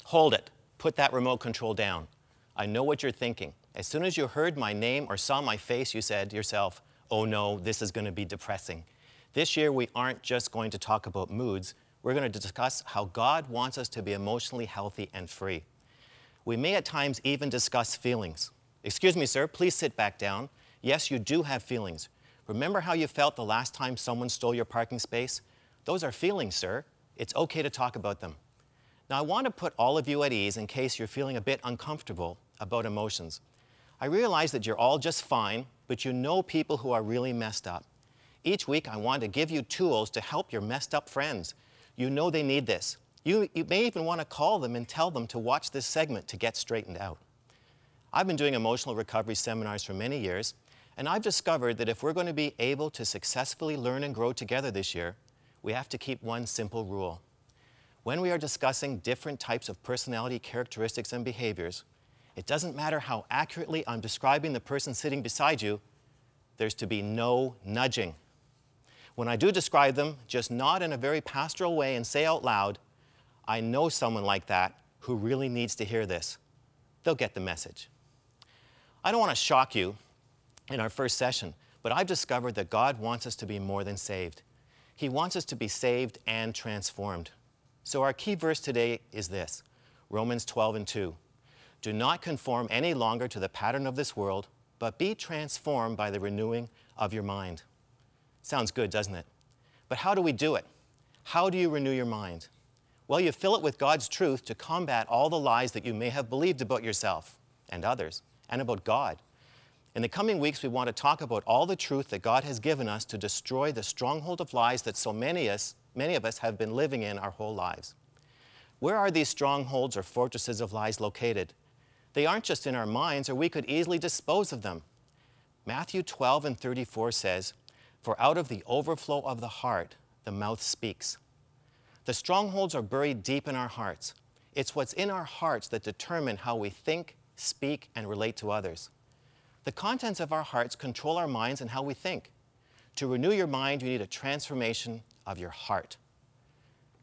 Hold it. Put that remote control down. I know what you're thinking. As soon as you heard my name or saw my face, you said to yourself, oh no, this is going to be depressing. This year, we aren't just going to talk about moods. We're going to discuss how God wants us to be emotionally healthy and free. We may at times even discuss feelings. Excuse me, sir, please sit back down. Yes, you do have feelings. Remember how you felt the last time someone stole your parking space? Those are feelings, sir. It's okay to talk about them. Now, I want to put all of you at ease in case you're feeling a bit uncomfortable about emotions. I realize that you're all just fine, but you know people who are really messed up. Each week, I want to give you tools to help your messed up friends. You know they need this. You may even want to call them and tell them to watch this segment to get straightened out. I've been doing emotional recovery seminars for many years, and I've discovered that if we're going to be able to successfully learn and grow together this year, we have to keep one simple rule. When we are discussing different types of personality characteristics and behaviors, it doesn't matter how accurately I'm describing the person sitting beside you, there's to be no nudging. When I do describe them, just nod in a very pastoral way and say out loud, I know someone like that who really needs to hear this. They'll get the message. I don't want to shock you in our first session, but I've discovered that God wants us to be more than saved. He wants us to be saved and transformed. So our key verse today is this, Romans 12:2. Do not conform any longer to the pattern of this world, but be transformed by the renewing of your mind. Sounds good, doesn't it? But how do we do it? How do you renew your mind? Well, you fill it with God's truth to combat all the lies that you may have believed about yourself and others, and about God. In the coming weeks, we want to talk about all the truth that God has given us to destroy the stronghold of lies that so many of us have been living in our whole lives. Where are these strongholds or fortresses of lies located? They aren't just in our minds, or we could easily dispose of them. Matthew 12:34 says, for out of the overflow of the heart, the mouth speaks. The strongholds are buried deep in our hearts. It's what's in our hearts that determine how we think, speak, and relate to others. The contents of our hearts control our minds and how we think. To renew your mind, you need a transformation of your heart.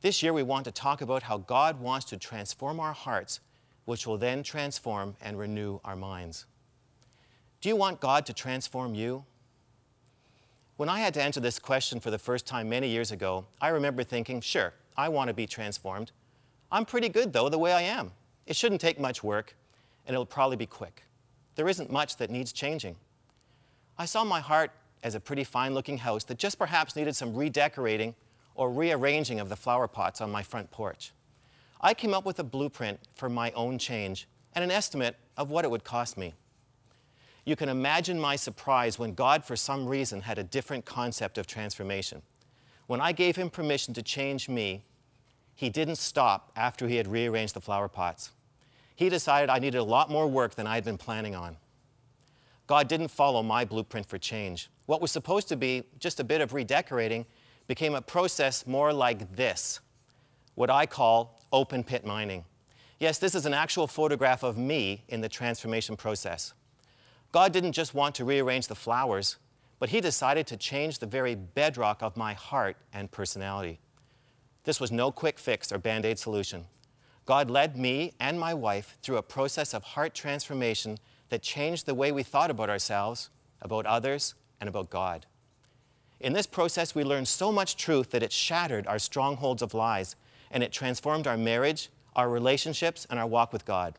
This year, we want to talk about how God wants to transform our hearts, which will then transform and renew our minds. Do you want God to transform you? When I had to answer this question for the first time many years ago, I remember thinking, sure, I want to be transformed. I'm pretty good, though, the way I am. It shouldn't take much work, and it'll probably be quick. There isn't much that needs changing. I saw my heart as a pretty fine-looking house that just perhaps needed some redecorating or rearranging of the flower pots on my front porch. I came up with a blueprint for my own change and an estimate of what it would cost me. You can imagine my surprise when God, for some reason, had a different concept of transformation. When I gave him permission to change me, he didn't stop after he had rearranged the flower pots. He decided I needed a lot more work than I had been planning on. God didn't follow my blueprint for change. What was supposed to be just a bit of redecorating became a process more like this, what I call open pit mining. Yes, this is an actual photograph of me in the transformation process. God didn't just want to rearrange the flowers, but he decided to change the very bedrock of my heart and personality. This was no quick fix or Band-Aid solution. God led me and my wife through a process of heart transformation that changed the way we thought about ourselves, about others, and about God. In this process, we learned so much truth that it shattered our strongholds of lies, and it transformed our marriage, our relationships, and our walk with God.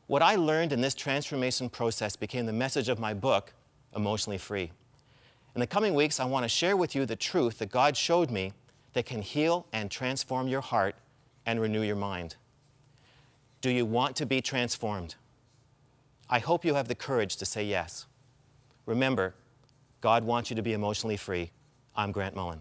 What I learned in this transformation process became the message of my book, Emotionally Free. In the coming weeks, I want to share with you the truth that God showed me that can heal and transform your heart and renew your mind. Do you want to be transformed? I hope you have the courage to say yes. Remember, God wants you to be emotionally free. I'm Grant Mullen.